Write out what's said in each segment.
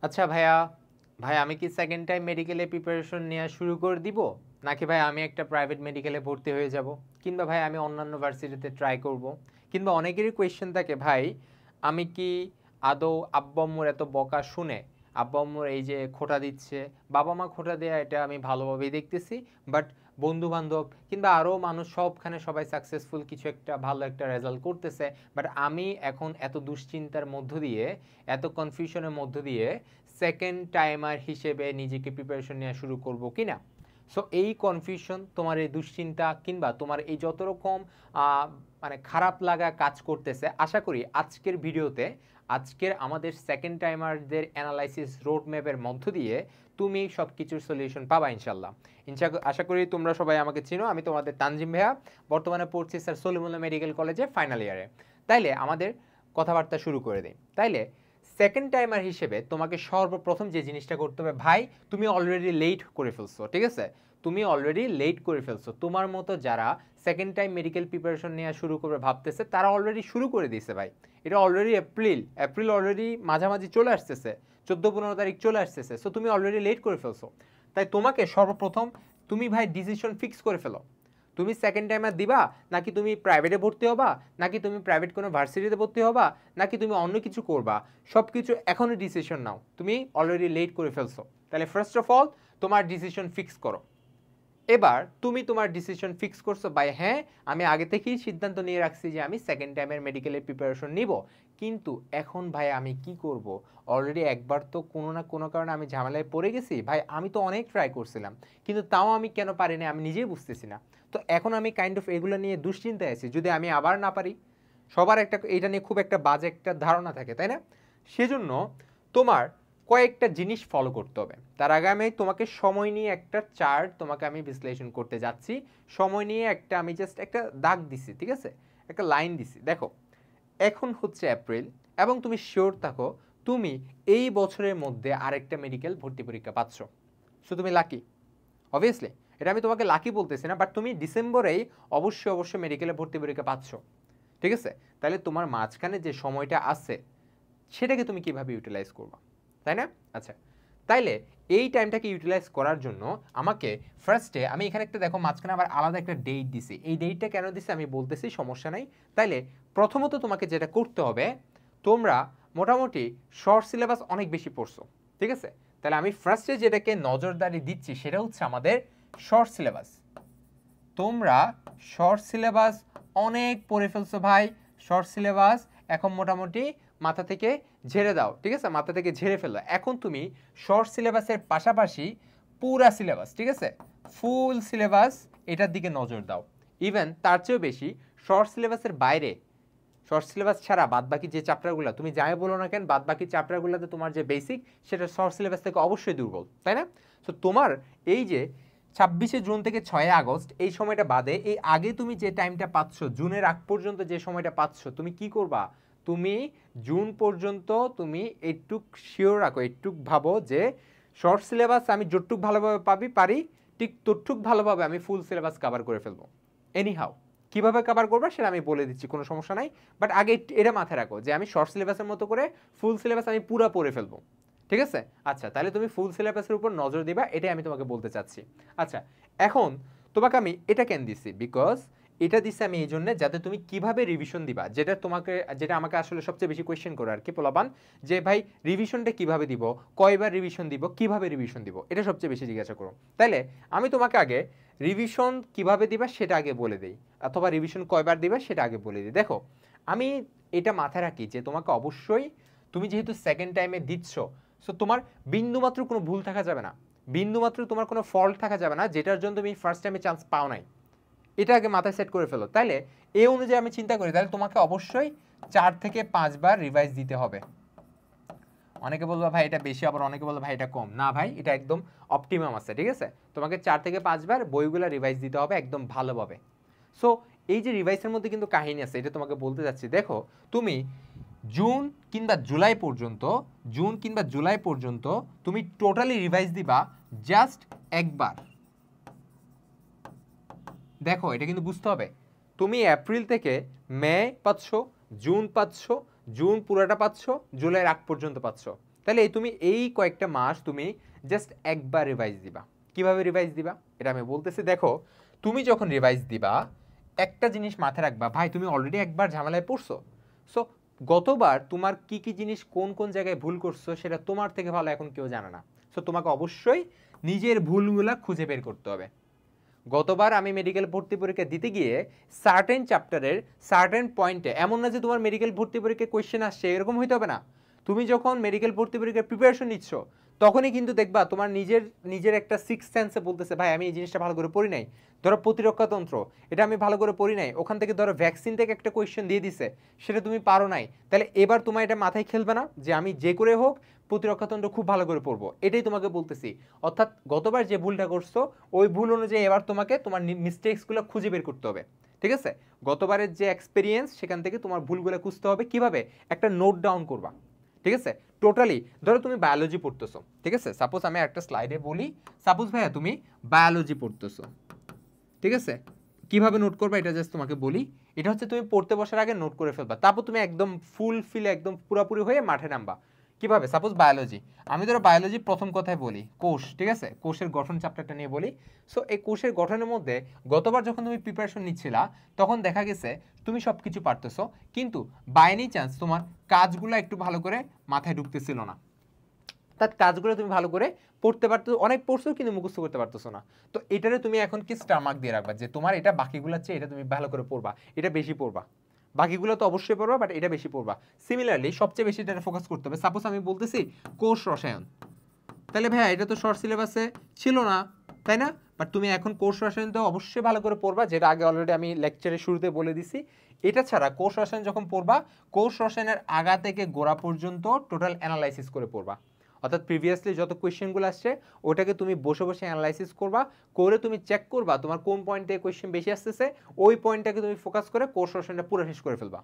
আচ্ছা ভাইয়া, ভাই আমি কি সেকেন্ড টাইম মেডিকেলে প্রিপারেশন নেওয়া শুরু করে দিব, নাকি ভাই আমি একটা প্রাইভেট মেডিকেলে ভর্তি হয়ে যাব, কিংবা ভাই আমি অন্যান্য ভার্সিটিতে ট্রাই করব, কিংবা অনেকেরই কোয়েশ্চেন থাকে ভাই আমি কি আদৌ আব্বু আম্মুর এত বকা শুনে, আব্বু আম্মুর এই যে খোঁটা দিচ্ছে, বাবা মা খোঁটা দেয়া এটা আমি ভালোভাবেই দেখতেছি, বাট বন্ধু বান্ধব কিংবা আরও মানুষ সবখানে সবাই সাকসেসফুল কিছু একটা ভালো একটা রেজাল্ট করতেছে, বাট আমি এখন এত দুশ্চিন্তার মধ্য দিয়ে, এত কনফিউশনের মধ্য দিয়ে সেকেন্ড টাইমার হিসেবে নিজেকে প্রিপারেশন নেওয়া শুরু করব কি না। সো এই কনফিউশন, তোমার এই দুশ্চিন্তা কিংবা তোমার এই যত রকম মানে খারাপ লাগা কাজ করতেছে, আশা করি আজকের ভিডিওতে, আজকের আমাদের সেকেন্ড টাইমারদের অ্যানালাইসিস রোড ম্যাপের মধ্য দিয়ে তুমি সব কিছুর সলিউশন পাবা ইনশাল্লাহ। আশা করি তোমরা সবাই আমাকে চিনো, আমি তোমাদের তানজিম ভাইয়া, বর্তমানে পড়ছি স্যার সলিমুল্লাহ মেডিকেল কলেজে ফাইনাল ইয়ারে। তাইলে আমাদের কথাবার্তা শুরু করে দিই। তাইলে সেকেন্ড টাইমার হিসেবে তোমাকে সর্বপ্রথম যে জিনিসটা করতে হবে ভাই, তুমি অলরেডি লেট করে ফেলছো, ঠিক আছে? তুমি অলরেডি লেট করে ফেলছো। তোমার মতো যারা সেকেন্ড টাইম মেডিকেল প্রিপারেশন নেওয়া শুরু করবে ভাবতেছে, তারা অলরেডি শুরু করে দিয়েছে ভাই। এটা অলরেডি এপ্রিল অলরেডি মাঝামাঝি চলে আসতেছে, 14-15 তারিখ চলে আসতেছে। সো তুমি অলরেডি লেট করে ফেলছো। তাই তোমাকে সর্বপ্রথম তুমি ভাই ডিসিশন ফিক্স করে ফেলো, তুমি সেকেন্ড টাইমার দিবা, নাকি তুমি প্রাইভেটে ভর্তি হবা, নাকি তুমি প্রাইভেট কোনো ভার্সিটিতে ভর্তি হবা, নাকি তুমি অন্য কিছু করবা। সব কিছু এখনই ডিসিশন নাও, তুমি অলরেডি লেট করে ফেলছো। তাহলে ফার্স্ট অফ অল তোমার ডিসিশন ফিক্স করো। এবার তুমি তোমার ডিসিশন ফিক্স করছো ভাই, হ্যাঁ আমি আগে থেকেই সিদ্ধান্ত নিয়ে রাখছি যে আমি সেকেন্ড টাইমের মেডিকেলের প্রিপারেশন নিব, কিন্তু এখন ভাই আমি কি করব? অলরেডি একবার তো কোনো না কোনো কারণে আমি ঝামেলায় পড়ে গেছি ভাই, আমি তো অনেক ট্রাই করছিলাম, কিন্তু তাও আমি কেন পারি না আমি নিজেই বুঝতেছি না। তো এখন আমি কাইন্ড অফ এগুলো নিয়ে দুশ্চিন্তায় আছি, যদি আমি আবার না পারি। সবার একটা এটা নিয়ে খুব একটা বাজে একটা ধারণা থাকে, তাই না? সেজন্য তোমার কয়েকটা জিনিস ফলো করতে হবে। তার আগে আমি তোমাকে সময় নিয়ে একটা চার্ট তোমাকে আমি বিশ্লেষণ করতে যাচ্ছি। সময় নিয়ে একটা আমি জাস্ট একটা দাগ দিছি, ঠিক আছে, একটা লাইন দিছি। দেখো এখন হচ্ছে এপ্রিল, এবং তুমি শিওর থাকো তুমি এই বছরের মধ্যে আরেকটা মেডিকেল ভর্তি পরীক্ষা পাচ্ছ। সো তুমি লাকি, অবভিয়াসলি এটা আমি তোমাকে লাকি বলতেছি না, বাট তুমি ডিসেম্বরেই অবশ্যই মেডিকেলে ভর্তি পরীক্ষা পাচ্ছ, ঠিক আছে? তাহলে তোমার মাঝখানে যে সময়টা আছে সেটাকে তুমি কিভাবে ইউটিলাইজ করবা, তাই না? আচ্ছা, তাইলে এই টাইমটাকে ইউটিলাইজ করার জন্য আমাকে ফার্স্টে, আমি এখানে একটা দেখো মাঝখানে আবার আলাদা একটা ডেট দিছি, এই ডেটটা কেন দিছি আমি বলতেছি, সমস্যা নাই। তাইলে প্রথমত তোমাকে যেটা করতে হবে, তোমরা মোটামুটি শর্ট সিলেবাস অনেক বেশি পড়ছো, ঠিক আছে? তাহলে আমি ফার্স্টে যেটাকে নজরদারি দিচ্ছি সেটা হচ্ছে আমাদের শর্ট সিলেবাস। তোমরা শর্ট সিলেবাস অনেক পড়ে ফেলছো ভাই, শর্ট সিলেবাস এখন মোটামুটি মাথা থেকে ঝেড়ে দাও, ঠিক আছে? মাথা থেকে ঝেড়ে ফেলো। এখন তুমি শর্ট সিলেবাসের পাশাপাশি পুরা সিলেবাস, ঠিক আছে, ফুল সিলেবাস, এটার দিকে নজর দাও। ইভেন তার চেয়েও বেশি শর্ট সিলেবাসের বাইরে, শর্ট সিলেবাস ছাড়া বাদবাকি যে চ্যাপ্টারগুলো তুমি যাই বলো না কেন, বাদবাকি চ্যাপ্টারগুলোতে তোমার যে বেসিক সেটা শর্ট সিলেবাস থেকে অবশ্যই দুর্বল, তাই না? তো তোমার এই যে 26শে জুন থেকে 6ই আগস্ট এই সময়টা বাদে, এই আগে তুমি যে টাইমটা পাচ্ছ, জুনের আগ পর্যন্ত যে সময়টা পাচ্ছ, তুমি কি করবা? তুমি জুন পর্যন্ত তুমি একটুক শিওর রাখো, একটুক ভাবো যে শর্ট সিলেবাস আমি যতটুক ভালোভাবে পারি, ঠিক ততটুক ভালোভাবে আমি ফুল সিলেবাস কভার করে ফেলবো। এনিহাউ কিভাবে কভার করবে সেটা আমি বলে দিচ্ছি, কোনো সমস্যা নাই। বাট আগে এটা মাথায় রাখো যে আমি শর্ট সিলেবাসের মতো করে ফুল সিলেবাস আমি পুরো পড়ে ফেলবো, ঠিক আছে? আচ্ছা, তাহলে তুমি ফুল সিলেবাসের উপর নজর দিবা, এটাই আমি তোমাকে বলতে চাচ্ছি। আচ্ছা, এখন তোমাকে আমি এটা কেন দিছি, বিকজ এটা দিছি আমি এই জন্য যাতে তুমি কিভাবে রিভিশন দিবা, যেটা আমাকে আসলে সবচেয়ে বেশি কোয়েশ্চেন করে আর কি পোলাপান, যে ভাই রিভিশনটা কিভাবে দিব, কয়বার রিভিশন দিব, কিভাবে রিভিশন দিব, এটা সবচেয়ে বেশি জিজ্ঞাসা করো। তাইলে আমি তোমাকে আগে রিভিশন কিভাবে দিবা সেটা আগে বলে দেই, অথবা রিভিশন কয়বার দিবা সেটা আগে বলে দিই। দেখো আমি এটা মাথায় রাখি যে তোমাকে অবশ্যই, তুমি যেহেতু সেকেন্ড টাইমে দিচ্ছ, সো তোমার বিন্দুমাত্র কোনো ভুল থাকা যাবে না, বিন্দুমাত্র তোমার কোনো ফল্ট থাকা যাবে না যেটার জন্য তুমি ফার্স্ট টাইমে চান্স পাও নাই, এটা আগে মাথায় সেট করে ফেলো। তাইলে এই অনুযায়ী আমি চিন্তা করি, তাহলে তোমাকে অবশ্যই 4 থেকে 5 বার রিভাইজ দিতে হবে। অনেকে বলবো ভাই এটা বেশি, আবার অনেকে বলবো ভাই এটা কম। না ভাই, এটা একদম অপটিমাম আছে, ঠিক আছে? তোমাকে 4 থেকে 5 বার বইগুলো রিভাইজ দিতে হবে একদম ভালোভাবে। সো এই যে রিভাইসের মধ্যে কিন্তু কাহিনী আছে, এটা তোমাকে বলতে যাচ্ছি। দেখো তুমি জুন কিংবা জুলাই পর্যন্ত, তুমি টোটালি রিভাইজ দিবা জাস্ট একবার। দেখো এটা কিন্তু বুঝতে হবে, তুমি এপ্রিল থেকে মে পাচ্ছ, জুন পাচ্ছ, জুন পুরাটা পাচ্ছ, জুলাইয়ের আগ পর্যন্ত পাচ্ছ, তাহলে তুমি এই কয়েকটা মাস তুমি জাস্ট একবার রিভাইজ দিবা। কিভাবে রিভাইজ দিবা এটা আমি বলতেছি। দেখো তুমি যখন রিভাইজ দিবা একটা জিনিস মাথায় রাখবা, ভাই তুমি অলরেডি একবার ঝামেলায় পড়ছো, সো গতবার তোমার কি কি জিনিস কোন কোন জায়গায় ভুল করছো সেটা তোমার থেকে ভালো এখন কেউ জানে না। সো তোমাকে অবশ্যই নিজের ভুলগুলা খুঁজে বের করতে হবে। গতবার আমি মেডিকেল ভর্তি পরীক্ষা দিতে গিয়ে সার্টেন চ্যাপ্টারের সার্টেন পয়েন্টে, এমন না যে তোমার মেডিকেল ভর্তি পরীক্ষায় কোয়েশ্চেন আসছে এরকম হইতে হবে না, তুমি যখন মেডিকেল ভর্তি পরীক্ষার প্রিপারেশন নিচ্ছ তখনই কিন্তু দেখবা তোমার নিজের একটা সিক্স সেন্সে বলতেছে ভাই আমি এই জিনিসটা ভালো করে পড়ি নাই। ধরো প্রতিরক্ষাতন্ত্র, এটা আমি ভালো করে পড়ি নাই, ওখান থেকে ধরো ভ্যাকসিন থেকে একটা কোয়েশ্চেন দিয়ে দিছে, সেটা তুমি পারো নাই, তাহলে এবার তোমার এটা মাথায় খেলবে না যে আমি যে করে হোক প্রতিরক্ষাতন্ত্র খুব ভালো করে পড়বো। এটাই তোমাকে বলতেছি। অর্থাৎ গতবার যে ভুলটা করছো ওই ভুল অনুযায়ী এবার তোমাকে তোমার মিস্টেক্সগুলো খুঁজে বের করতে হবে। ঠিক আছে, গতবারের যে এক্সপিরিয়েন্স সেখান থেকে তোমার ভুলগুলো খুঁজতে হবে। কিভাবে? একটা নোট ডাউন করবা। ঠিক আছে, টোটালি ধরো তুমি বায়োলজি পড়তেছো, ঠিক আছে, সাপোজ আমি একটা স্লাইডে বলি, সাপোজ ভাইয়া তুমি বায়োলজি পড়তেছো, ঠিক আছে, কিভাবে নোট করবা এটা জাস্ট তোমাকে বলি। এটা হচ্ছে তুমি পড়তে বসার আগে নোট করে ফেলবা, তারপর তুমি একদম ফুল ফিল একদম পুরোপুরি হয়ে মাঠে নামবা। কিভাবে? সাপোজ বায়োলজি, আমি ধরো বায়োলজি প্রথম কথায় বলি কোষ, ঠিক আছে, কোষের গঠন চ্যাপ্টারটা নিয়ে বলি। সো এই কোষের গঠনের মধ্যে গতবার যখন তুমি প্রিপারেশন নিচ্ছিলা তখন দেখা গেছে তুমি সব কিছু পারতেছো, কিন্তু বাই এনি চান্স তোমার কাজগুলো একটু ভালো করে মাথায় ঢুকতেছিল না। তার কাজগুলো তুমি ভালো করে পড়তে পারতো, অনেক পড়ছো কিন্তু মুখস্থ করতে পারতেছো না। তো এটারে তুমি এখন কি স্টার মার্ক দিয়ে রাখবা যে তোমার এটা বাকিগুলোর চেয়ে এটা তুমি ভালো করে পড়বা, এটা বেশি পড়বা। বাকিগুলো তো অবশ্যই পড়বা বাট এটা বেশি পড়বা। সিমিলারলি সবচেয়ে বেশি এটা ফোকাস করতে হবে। সাপোজ আমি বলতেছি কোষ রসায়ন, তাহলে ভাইয়া এটা তো শর্ট সিলেবাসে ছিল না, তাই না? বাট তুমি এখন কোষ রসায়ন তো অবশ্যই ভালো করে পড়বা, যেটা আগে অলরেডি আমি লেকচারের শুরুতে বলে দিছি। এটা ছাড়া কোষ রসায়ন যখন পড়বা, কোষ রসায়নের আগা থেকে গোড়া পর্যন্ত টোটাল অ্যানালাইসিস করে পড়বা। অর্থাৎ প্রিভিয়াসলি যত কোয়েশ্চেনগুলো আসছে ওটাকে তুমি বসে বসে অ্যানালাইসিস করবা, করে তুমি চেক করবা তোমার কোন পয়েন্ট থেকে কোয়েশ্চেন বেশি আসতেছে, ওই পয়েন্টটাকে তুমি ফোকাস করে কোষ রসায়নটা পুরো শেষ করে ফেলবা।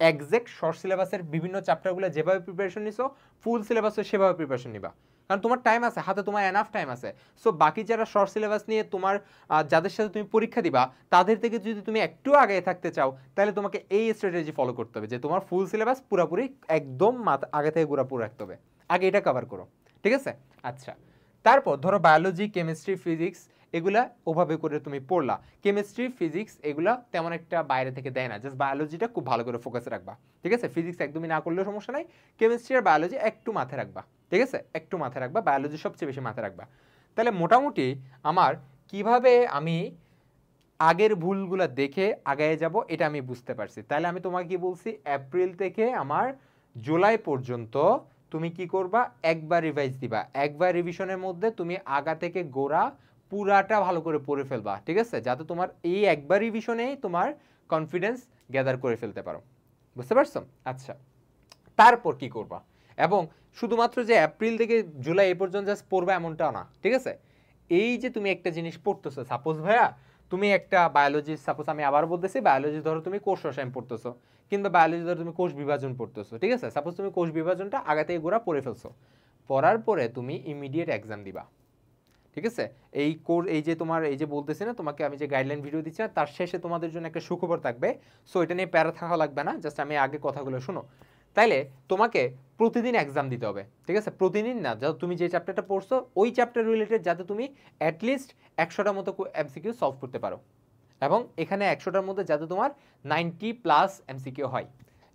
এক্সাক্ট শর্ট সিলেবাসের বিভিন্ন চ্যাপ্টারগুলো যেভাবে প্রিপারেশন নিছো ফুল সিলেবাসে সেভাবে প্রিপারেশন নিবা, কারণ তোমার টাইম আছে হাতে, তোমার এনাফ টাইম আছে। সো বাকি যারা শর্ট সিলেবাস নিয়ে তোমার যাদের সাথে তুমি পরীক্ষা দিবা তাদের থেকে যদি তুমি একটু আগে থাকতে চাও তাহলে তোমাকে এই স্ট্র্যাটেজি ফলো করতে হবে যে তোমার ফুল সিলেবাস পুরোপুরি একদম আগে থেকে পুরো রাখতে হবে, আগে এটা কভার করো। ঠিক আছে, আচ্ছা, তারপর ধরো বায়োলজি, কেমিস্ট্রি, ফিজিক্স এগুলা ওভাবে করে তুমি পড়লা। কেমিস্ট্রি, ফিজিক্স এগুলা তেমন একটা বাইরে থেকে দেয় না, জাস্ট বায়োলজিটা খুব ভালো করে ফোকাসে রাখবা। ঠিক আছে, ফিজিক্স একদমই না করলেও সমস্যা নাই, কেমিস্ট্রি আর বায়োলজি একটু মাথায় রাখবা। ঠিক আছে, একটু মাথায় রাখবা, বায়োলজি সবচেয়ে বেশি মাথায় রাখবা। তাহলে মোটামুটি আমার কিভাবে আমি আগের ভুলগুলা দেখে আগায় যাব এটা আমি বুঝতে পারছি। তাহলে আমি তোমাকে কি বলছি, এপ্রিল থেকে আমার জুলাই পর্যন্ত তুমি কি করবা, একবার রিভাইজ দিবা। একবার রিভিশনের মধ্যে তুমি আগা থেকে গোড়া পুরাটা ভালো করে পড়ে ফেলবা। ঠিক আছে, যাতে তোমার এই একবার রিভিশনেই তোমার কনফিডেন্স গ্যাদার করে ফেলতে পারো। বুঝতে পারছো? আচ্ছা, তারপর কি করবা? এবং শুধুমাত্র যে এপ্রিল থেকে জুলাই এ পর্যন্ত জাস্ট পড়বা এমনটাও না। ঠিক আছে, এই যে তুমি একটা জিনিস পড়তেছো, সাপোজ ভাইয়া তুমি একটা বায়োলজি, সাপোজ আমি আবার বলতেছি বায়োলজি ধরো তুমি কোষ রসায়ন পড়তেছো, কিংবা বায়োলজি ধরো তুমি কোষ বিভাজন পড়তেছো। ঠিক আছে, সাপোজ তুমি কোষ বিভাজনটা আগে থেকে গোড়া পড়ে ফেলছো, পড়ার পরে তুমি ইমিডিয়েট এক্সাম দিবা। ঠিক আছে, এই কোর্স এই যে তোমার এই যে বলতেছি না তোমাকে আমি যে গাইডলাইন ভিডিও দিচ্ছি না তার শেষে তোমাদের জন্য একটা সুখবর থাকবে। সো এটা নিয়ে প্যারা থাকা লাগবে না, জাস্ট আমি আগে কথাগুলো শোনো। তাইলে তোমাকে প্রতিদিন এক্সাম দিতে হবে। ঠিক আছে, প্রতিদিন না, যাতে তুমি যে চ্যাপ্টারটা পড়ছো ওই চ্যাপ্টার রিলেটেড যাতে তুমি অ্যাটলিস্ট 100টার মতো এমসিকিউ সলভ করতে পারো, এবং এখানে 100টার মধ্যে যাতে তোমার 90+ এমসিকিউ হয়।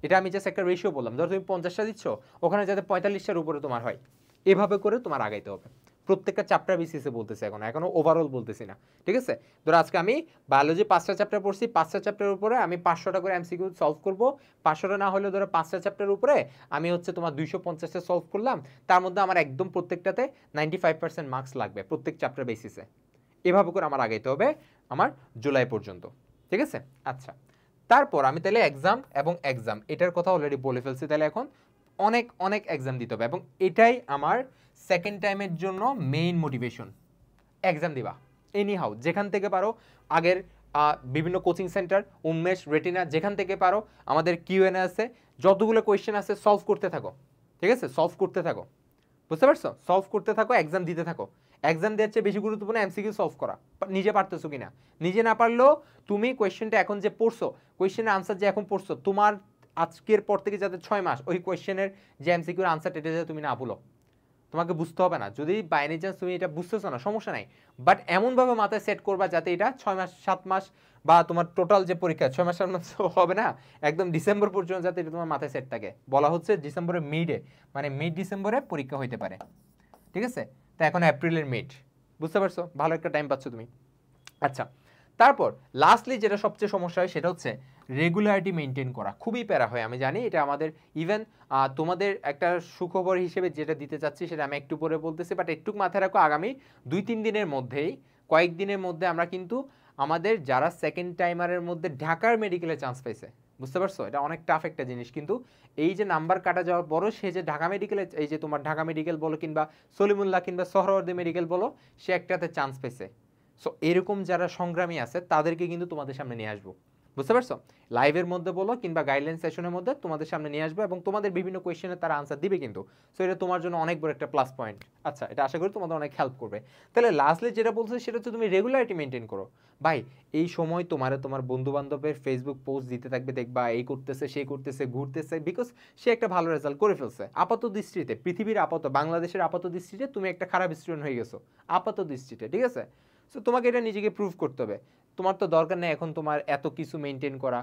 এটা আমি জাস্ট একটা রেশিও বললাম, ধরো তুমি 50টা দিচ্ছ ওখানে যাতে 45টার উপরে তোমার হয়, এভাবে করে তোমার আগাইতে হবে। প্রত্যেকটা চ্যাপ্টার বেসিসে বলতেছি, এখনো ওভারঅল বলতেছি না। ঠিক আছে, ধরো আজকে আমি বায়োলজি 5টা চ্যাপ্টার পড়ছি, 5টা চ্যাপ্টারের উপরে আমি 500টা করে এমসিকিউ সলভ করব। 500টা না হলেও ধরো 5টা চ্যাপ্টারের উপরে আমি হচ্ছে তোমার 250টা সলভ করলাম, তার মধ্যে আমার একদম প্রত্যেকটাতে 95% মার্কস লাগবে প্রত্যেক চ্যাপ্টার বেসিসে। এভাবে করে আমার আগাইতে হবে আমার জুলাই পর্যন্ত। ঠিক আছে, আচ্ছা, তারপর আমি তাহলে এক্সাম এবং এক্সাম এটার কথা অলরেডি বলে ফেলছি। তাহলে এখন অনেক অনেক এক্সাম দিতে হবে, এবং এটাই আমার সেকেন্ড টাইমের জন্য মেইন মোটিভেশন। এক্সাম দিবা এনি হাউ, যেখান থেকে পারো। আগের বিভিন্ন কোচিং সেন্টার, উন্মেষ, রেটিনা, যেখান থেকে পারো আমাদের কিউএনএ আছে, যতগুলো কোয়েশ্চেন আছে সলভ করতে থাকো। ঠিক আছে, সলভ করতে থাকো, বুঝতে পারছো? সলভ করতে থাকো, এক্সাম দিতে থাকো। এক্সাম দেওয়ার চেয়ে বেশি গুরুত্বপূর্ণ এমসিকিউ সলভ করা। নিজে পারতেছো কিনা, নিজে না পারলেও তুমি কোয়েশ্চেনটা এখন যে পড়ছো, কোয়েশ্চেনের আনসার যে এখন পড়ছো, তোমার আজকের পর থেকে যাতে 6 মাস ওই কোয়েশ্চেনের যে এমসিকিউর আনসার এটা যাতে তুমি না ভুলো, তোমাকে বুঝতে হবে না। যদি বাই এনি চান্স তুমি এটা বুঝতেছো না সমস্যা নাই, বাট এমনভাবে মাথায় সেট করবা যাতে এটা 6 মাস 7 মাস বা তোমার টোটাল যে পরীক্ষা 6 মাস 7 মাস হবে না, একদম ডিসেম্বর পর্যন্ত যাতে এটা তোমার মাথায় সেট থাকে। বলা হচ্ছে ডিসেম্বরের মিডে, মানে মিড ডিসেম্বরে পরীক্ষা হইতে পারে, ঠিক আছে? তো এখন এপ্রিলের মিড, বুঝতে পারছো? ভালো একটা টাইম পাচ্ছ তুমি। আচ্ছা, তারপর লাস্টলি যেটা সবচেয়ে সমস্যা হয় সেটা হচ্ছে রেগুলারিটি মেনটেন করা। খুবই প্যারা হয়, আমি জানি এটা আমাদের ইভেন তোমাদের একটা সুখবর হিসেবে যেটা দিতে চাচ্ছি সেটা আমি একটু পরে বলতেছি, বাট একটু মাথায় রাখো আগামী 2-3 দিনের মধ্যেই, কয়েকদিনের মধ্যে আমরা কিন্তু আমাদের যারা সেকেন্ড টাইমারের মধ্যে ঢাকার মেডিকেলে চান্স পাইছে, বুঝতে পারছো? এটা অনেক টাফ একটা জিনিস, কিন্তু এই যে নাম্বার কাটা যাওয়ার পরও সে যে ঢাকা মেডিকেলে, এই যে তোমার ঢাকা মেডিকেল বলো কিংবা সলিমুল্লাহ কিংবা সোহরাওয়ার্দী মেডিকেল বলো, সে একটাতে চান্স পেয়েছে। সো এরকম যারা সংগ্রামী আছে তাদেরকে কিন্তু তোমাদের সামনে নিয়ে আসবো, বুঝতে পারছো? লাইভের মধ্যে বলো কিংবা গাইডলাইন সেশনের মধ্যে তোমাদের সামনে নিয়ে আসবো এবং তোমাদের বিভিন্ন কোয়েশ্চেনের তারা আনসার দিবে কিন্তু। সো এটা তোমার জন্য অনেক বড় একটা প্লাস পয়েন্ট। আচ্ছা, এটা আশা করি তোমাদের অনেক হেল্প করবে। তাহলে লাস্টলি যেটা বলছো সেটা হচ্ছে তুমি রেগুলারিটি মেনটেন করো। ভাই এই সময় তোমার বন্ধু বান্ধবের ফেসবুক পোস্ট দিতে থাকবে, দেখবা এই করতেছে সেই করতেছে ঘুরতেছে, বিকজ সে একটা ভালো রেজাল্ট করে ফেলছে। আপাত দৃষ্টিতে পৃথিবীর বাংলাদেশের আপাত দৃষ্টিতে তুমি একটা খারাপ স্টুডেন্ট হয়ে গেছো আপাত দৃষ্টিতে, ঠিক আছে? সো তোমাকে এটা নিজেকে প্রুভ করতে হবে। তোমার তো দরকার নেই এখন তোমার এত কিছু মেনটেন করা,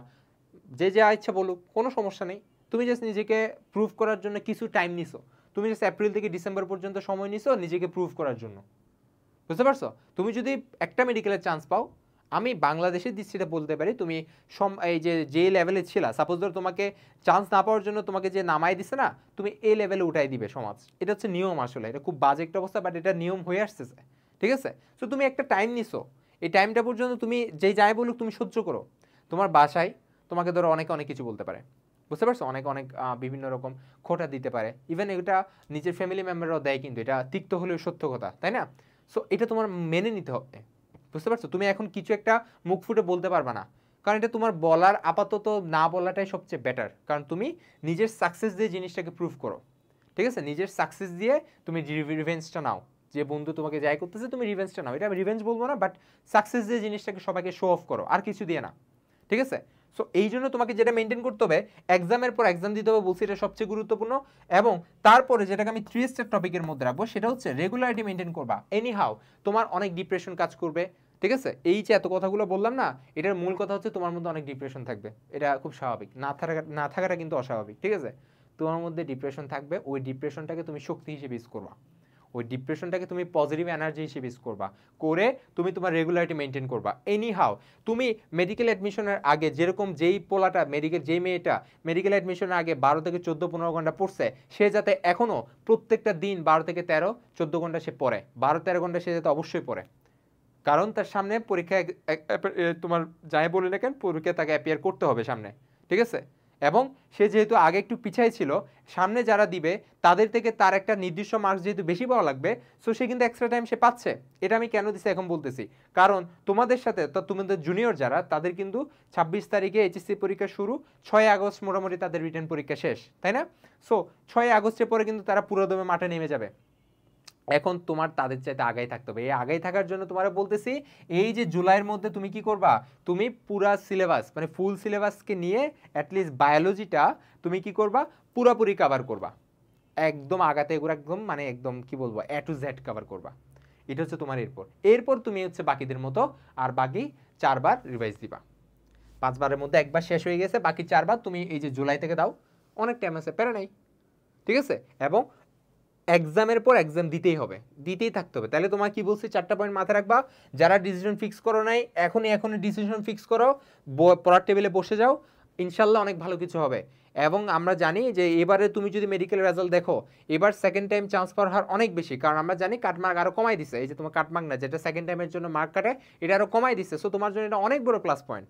যে যা ইচ্ছা বলুক কোনো সমস্যা নেই। তুমি জাস্ট নিজেকে প্রুভ করার জন্য কিছু টাইম নিছো, তুমি জাস্ট এপ্রিল থেকে ডিসেম্বর পর্যন্ত সময় নিছো নিজেকে প্রুভ করার জন্য, বুঝতে পারছো? তুমি যদি একটা মেডিকেলের চান্স পাও, আমি বাংলাদেশের দৃষ্টিতে বলতে পারি তুমি এই যে লেভেলে ছিলা, সাপোজ ধর তোমাকে চান্স না পাওয়ার জন্য তোমাকে যে নামাই দিছে না, তুমি এই লেভেলে উঠাই দিবে সমাজ। এটা হচ্ছে নিয়ম, আসলে এটা খুব বাজে একটা অবস্থা, বাট এটা নিয়ম হয়ে আসতেছে, ঠিক আছে? সো তুমি একটা টাইম নিছো, এই টাইমটা পর্যন্ত তুমি যেই যাই বলুক তুমি সহ্য করো। তোমার বাসায় তোমাকে ধরো অনেকে অনেক কিছু বলতে পারে, বুঝতে পারছো? অনেক অনেক বিভিন্ন রকম খোঁটা দিতে পারে, ইভেন এটা নিজের ফ্যামিলি মেম্বাররাও দেয়, কিন্তু এটা তিক্ত হলেও সত্য কথা, তাই না? সো এটা তোমার মেনে নিতে হবে, বুঝতে পারছো? তুমি এখন কিছু একটা মুখ ফুটে বলতে পারবা না, কারণ এটা তোমার বলার আপাতত না বলাটাই সবচেয়ে বেটার, কারণ তুমি নিজের সাকসেস দিয়ে জিনিসটাকে প্রুভ করো, ঠিক আছে? নিজের সাকসেস দিয়ে তুমি রিভেঞ্জটা নাও, যে বন্ধু তোমাকে যাই করতেছে তুমি রিভেঞ্জটা নাও। এটা আমি রিভেঞ্জ বলবো না, বাট সাকসেস দিয়ে জিনিসটাকে সবাইকে শো অফ করো, আর কিছু দিয়ে না, ঠিক আছে? সো এই জন্য তোমাকে যেটা মেনটেন করতে হবে, এক্সামের পর এক্সাম দিতে হবে, বলছি এটা সবচেয়ে গুরুত্বপূর্ণ। এবং তারপরে যেটাকে আমি 3 স্টেপ টপিকের মধ্যে রাখবো সেটা হচ্ছে রেগুলারিটি মেনটেন করবা। এনি হাউ তোমার অনেক ডিপ্রেশন কাজ করবে, ঠিক আছে? এই যে এত কথাগুলো বললাম না, এটার মূল কথা হচ্ছে তোমার মধ্যে অনেক ডিপ্রেশন থাকবে, এটা খুব স্বাভাবিক, না থাকাটা কিন্তু অস্বাভাবিক, ঠিক আছে? তোমার মধ্যে ডিপ্রেশন থাকবে, ওই ডিপ্রেশনটাকে তুমি শক্তি হিসেবে ইউজ করবা, ওই ডিপ্রেশনটাকে তুমি পজিটিভ এনার্জি হিসেবে ইউজ করবা, করে তুমি তোমার রেগুলারিটি মেনটেন করবা। এনি হাউ তুমি মেডিকেল অ্যাডমিশনের আগে যেরকম যেই পোলাটা যেই মেয়েটা মেডিকেল অ্যাডমিশনের আগে 12 থেকে 14-15 ঘন্টা পড়ছে, সে যাতে এখনও প্রত্যেকটা দিন 12 থেকে 13-14 ঘন্টা সে পড়ে, 12-13 ঘন্টা সে যাতে অবশ্যই পড়ে, কারণ তার সামনে পরীক্ষা তোমার যাই বলি না কেন পরীক্ষা তাকে অ্যাপিয়ার করতে হবে সামনে, ঠিক আছে? এবং সে যেহেতু আগে একটু পিছাই ছিল, সামনে যারা দিবে তাদের থেকে তার একটা নির্দিষ্ট মার্কস যেহেতু বেশি পাওয়া লাগবে, সো সে কিন্তু এক্সট্রা টাইম সে পাচ্ছে। এটা আমি কেন দিচ্ছি এখন বলতেছি, কারণ তোমাদের সাথে তো তোমাদের জুনিয়র যারা তাদের কিন্তু 26 তারিখে এইচএসসি পরীক্ষা শুরু, 6 আগস্ট মোটামুটি তাদের রিটেন পরীক্ষা শেষ, তাই না? সো 6 আগস্টের পরে কিন্তু তারা পুরোদমে মাঠে নেমে যাবে। এখন তোমার তাদের চাইতে আগাই থাকতে হবে। এই আগাই থাকার জন্য তোমার বলতেছি, এই যে জুলাইয়ের মধ্যে তুমি কি করবা, তুমি পুরা সিলেবাস মানে ফুল সিলেবাসকে নিয়ে অ্যাটলিস্ট বায়োলজিটা তুমি কি করবা, পুরোপুরি কভার করবা, একদম আগাতে একদম মানে একদম কি বলবো A to Z কভার করবা। এটা হচ্ছে তোমার এরপর তুমি হচ্ছে বাকিদের মতো আর বাকি 4 বার রিভাইজ দিবা। 5 বারের মধ্যে একবার শেষ হয়ে গেছে, বাকি 4 বার তুমি এই যে জুলাই থেকে দাও, অনেক টাইম আছে, প্যারা নাই, ঠিক আছে? এবং এক্সামের পর এক্সাম দিতেই থাকতে হবে। তাহলে তোমার কি বলছি 4টা পয়েন্ট মাথায় রাখবা। যারা ডিসিশন ফিক্স করো নাই এখনই ডিসিশন ফিক্স করো, পড়ার টেবিলে বসে যাও, ইনশাল্লাহ অনেক ভালো কিছু হবে। এবং আমরা জানি যে এবারে তুমি যদি মেডিকেল রেজাল্ট দেখো, এবার সেকেন্ড টাইম চান্স পাওয়ার হার অনেক বেশি, কারণ আমরা জানি কাটমার্ক আরো কমাই দিছে। এই যে তোমার কাটমার্ক না, যেটা সেকেন্ড টাইমের জন্য মার্ক কাটে, এটা আরো কমাই দিছে। সো তোমার জন্য এটা অনেক বড় প্লাস পয়েন্ট,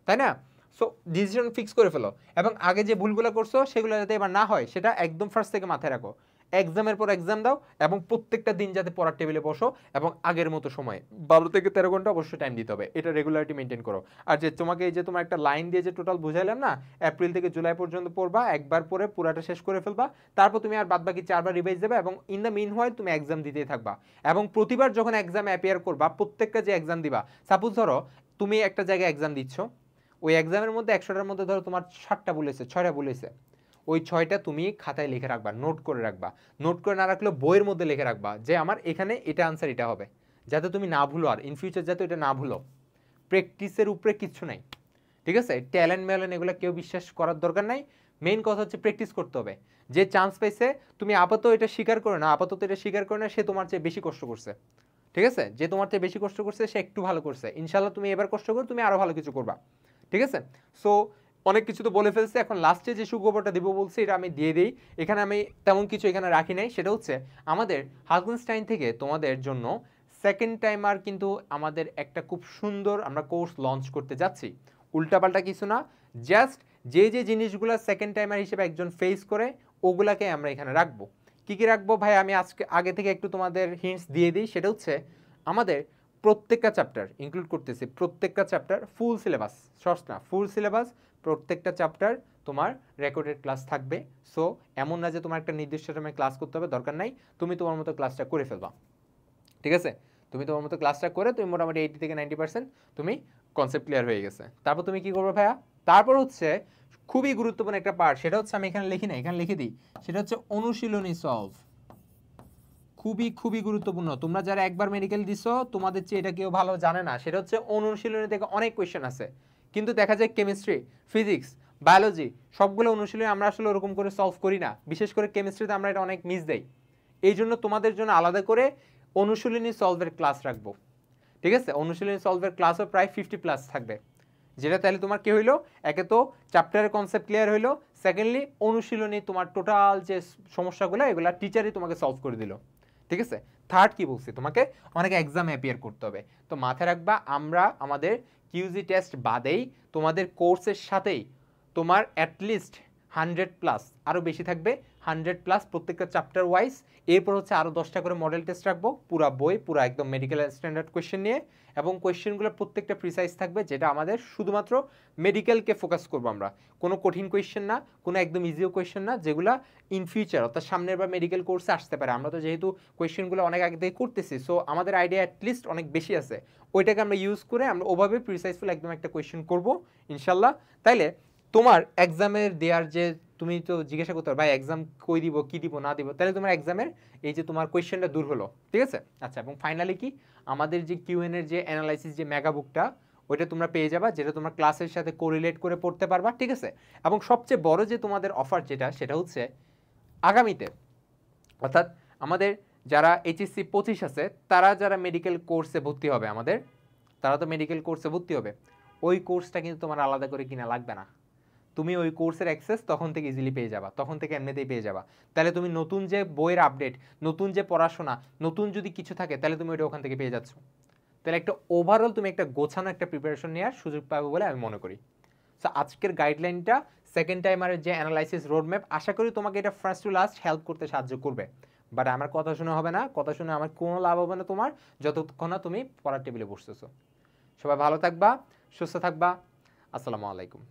তাই না? সো ডিসিশন ফিক্স করে ফেলো, এবং আগে যে ভুলগুলো করছো সেগুলো যাতে এবার না হয় সেটা একদম ফার্স্ট থেকে মাথায় রাখো। এক্সামের পর এক্সাম দাও এবং প্রত্যেকটা দিন যাতে পড়ার টেবিলে বসো, এবং আগের মতো সময় 12 থেকে 13 ঘন্টা অবশ্যই টাইম দিতে হবে। এটা রেগুলারিটি মেনটেন করো। আর যে তোমাকে এই যে তোমার একটা লাইন দিয়ে যে টোটাল বুঝাইলাম না, এপ্রিল থেকে জুলাই পর্যন্ত পড়বা, একবার পরে পুরাটা শেষ করে ফেলবা, তারপর তুমি আর বাদবাকি 4 বার রিভাইজ দেবে, এবং ইন দ্য মিন হোয়াইল তুমি এক্সাম দিতেই থাকবা। এবং প্রতিবার যখন এক্সাম অ্যাপিয়ার করবা, প্রত্যেকটা যে এক্সাম দিবা, সাপোজ ধরো তুমি একটা জায়গায় এক্সাম দিচ্ছ, ওই এক্সামের মধ্যে 100টার মধ্যে ধরো তোমার 7টা বলেছে, 6টা বলেছে, ওই 6টা তুমি খাতায় লিখে রাখবা, নোট করে রাখবা। নোট করে না রাখলেও বইয়ের মধ্যে লিখে রাখবা যে আমার এখানে এটা আনসার এটা হবে, যাতে তুমি না ভুলো, আর ইন ফিউচার যাতে এটা না ভুলো। প্র্যাকটিসের উপরে কিচ্ছু নাই, ঠিক আছে? ট্যালেন্ট ম্যালেন্ট এগুলো কেউ বিশ্বাস করার দরকার নাই। মেইন কথা হচ্ছে প্র্যাকটিস করতে হবে। যে চান্স পাইছে তুমি আপাতত এটা স্বীকার করে না, আপাতত এটা স্বীকার করে না, সে তোমার চেয়ে বেশি কষ্ট করছে, ঠিক আছে? যে তোমার চেয়ে বেশি কষ্ট করছে সে একটু ভালো করছে, ইনশাল্লাহ তুমি এবার কষ্ট করো, তুমি আরো ভালো কিছু করবা, ঠিক আছে? সো অনেক কিছু তো বলে ফেলছে, এখন লাস্টে যে সুখবরটা দিব বলছি এটা আমি দিয়ে দিই। এখানে আমি তেমন কিছু এখানে রাখি নাই, সেটা হচ্ছে আমাদের হালকেনস্টাইন থেকে তোমাদের জন্য সেকেন্ড টাইমার কিন্তু আমাদের একটা খুব সুন্দর আমরা কোর্স লঞ্চ করতে যাচ্ছি। উল্টাপাল্টা কিছু না, জাস্ট যে যে জিনিসগুলো সেকেন্ড টাইমার হিসেবে একজন ফেস করে ওগুলাকে আমরা এখানে রাখবো। কী কী রাখবো ভাই, আমি আজকে আগে থেকে একটু তোমাদের হিন্টস দিয়ে দিই। সেটা হচ্ছে আমাদের প্রত্যেকটা চ্যাপ্টার ইনক্লুড করতেছি, প্রত্যেকটা চ্যাপ্টার ফুল সিলেবাস, শর্টস না, ফুল সিলেবাস, প্রত্যেকটা চ্যাপ্টার তোমার রেকর্ডেড ক্লাস থাকবে। সো এমন না যে তোমার একটা নির্দিষ্ট টাইমে ক্লাস করতে হবে, দরকার নাই, তুমি তোমার মতো ক্লাসটা করে ফেলবা, ঠিক আছে? তুমি তোমার মতো ক্লাসটা করে তুমি মোটামুটি 80 থেকে 90% তুমি কনসেপ্ট ক্লিয়ার হয়ে গেছে। তারপর তুমি কি করবে ভাইয়া, তারপর হচ্ছে খুবই গুরুত্বপূর্ণ একটা পার্ট, সেটা হচ্ছে আমি এখানে লিখি না, এখানে লিখে দিই, সেটা হচ্ছে অনুশীলনী সলভ। খুবই খুবই গুরুত্বপূর্ণ। তোমরা যারা একবার মেডিকেল দিছো তোমাদের চেয়ে এটা কেউ ভালো জানে না। সেটা হচ্ছে অনুশীলনী থেকে অনেক কোয়েশ্চেন আছে, কিন্তু দেখা যায় কেমিস্ট্রি, ফিজিক্স, বায়োলজি সবগুলো অনুশীলনী আমরা আসলে ওরকম করে সলভ করি না। বিশেষ করে কেমিস্ট্রিতে আমরা এটা অনেক মিস দেই। এই জন্য তোমাদের জন্য আলাদা করে অনুশীলনী সলভের ক্লাস রাখবো, ঠিক আছে? অনুশীলনী সলভের ক্লাসও প্রায় 50+ থাকবে, যেটা তাহলে তোমার কি হইলো, একে তো চ্যাপ্টারের কনসেপ্ট ক্লিয়ার হইলো, সেকেন্ডলি অনুশীলনী তোমার টোটাল যে সমস্যাগুলো এগুলো টিচারই তোমাকে সলভ করে দিল, ঠিক আছে? থার্ড কি বলছি, তোমাকে অনেক এক্সাম অ্যাপিয়ার করতে হবে। তো মাথায় রাখবা আমরা আমাদের কিউজি টেস্ট বাদেই তোমাদের কোর্সের সাথেই তোমার অ্যাটলিস্ট 100+, আরও বেশি থাকবে, 100+ প্রত্যেকটা চ্যাপ্টার ওয়াইজ। এরপর হচ্ছে আরও 10টা করে মডেল টেস্ট রাখবো, পুরা বই, পুরা একদম মেডিকেল স্ট্যান্ডার্ড কোয়েশ্চেন নিয়ে, এবং কোয়েশ্চেনগুলো প্রত্যেকটা প্রিসাইজ থাকবে, যেটা আমাদের শুধুমাত্র মেডিকেলকে ফোকাস করবো আমরা। কোনো কঠিন কোয়েশ্চেন না, কোনো একদম ইজিও কোয়েশ্চেন না, যেগুলো ইন ফিউচার অর্থাৎ সামনের বার মেডিকেল কোর্সে আসতে পারে। আমরা তো যেহেতু কোয়েশ্চেনগুলো অনেক আগে থেকে করতেছি, সো আমাদের আইডিয়া অ্যাটলিস্ট অনেক বেশি আছে, ওইটাকে আমরা ইউজ করে আমরা ওভাবে প্রিসাইজফুল একদম একটা কোয়েশ্চেন করবো ইনশাল্লাহ। তাইলে তোমার এক্সামের দেওয়ার যে, তুমি তো জিজ্ঞাসা করতে পারো ভাই এক্সাম কই দিব, কি দিব না দিব, তাহলে তোমার এক্সামের এই যে তোমার কোয়েশ্চেনটা দূর হলো, ঠিক আছে? আচ্ছা, এবং ফাইনালি কি আমাদের যে কিউএন এর যে অ্যানালাইসিস যে মেগা বুকটা, ওইটা তোমরা পেয়ে যাবা, যেটা তোমরা ক্লাসের সাথে কোরিলেট করে পড়তে পারবা, ঠিক আছে? এবং সবচেয়ে বড় যে তোমাদের অফার যেটা, সেটা হচ্ছে আগামীতে অর্থাৎ আমাদের যারা এইচএসসি 25 আছে, তারা যারা মেডিকেল কোর্সে ভর্তি হবে আমাদের, তারা তো মেডিকেল কোর্সে ভর্তি হবে, ওই কোর্সটা কিন্তু তোমার আলাদা করে কিনা লাগবে না। তুমি ওই কোর্সের অ্যাক্সেস তখন থেকে ইজিলি পেয়ে যাবা, তখন থেকে এমনিতেই পেয়ে যাবা। তাহলে তুমি নতুন যে বইয়ের আপডেট, নতুন যে পড়াশোনা, নতুন যদি কিছু থাকে, তাহলে তুমি ওইটা ওখান থেকে পেয়ে যাচ্ছ। তাহলে একটা ওভারঅল তুমি একটা গোছানো একটা প্রিপারেশন নেওয়ার সুযোগ পাবে বলে আমি মনে করি। সো আজকের গাইডলাইনটা সেকেন্ড টাইমারের যে অ্যানালাইসিস রোডম্যাপ, আশা করি তোমাকে এটা ফার্স্ট টু লাস্ট হেল্প করতে সাহায্য করবে। বাট আমার কথা শুনে হবে না, কথা শুনে আমার কোনো লাভ হবে না তোমার, যতক্ষণ না তুমি পড়ার টেবিলে বসতেছো। সবাই ভালো থাকবা, সুস্থ থাকবা, আসসালামু আলাইকুম।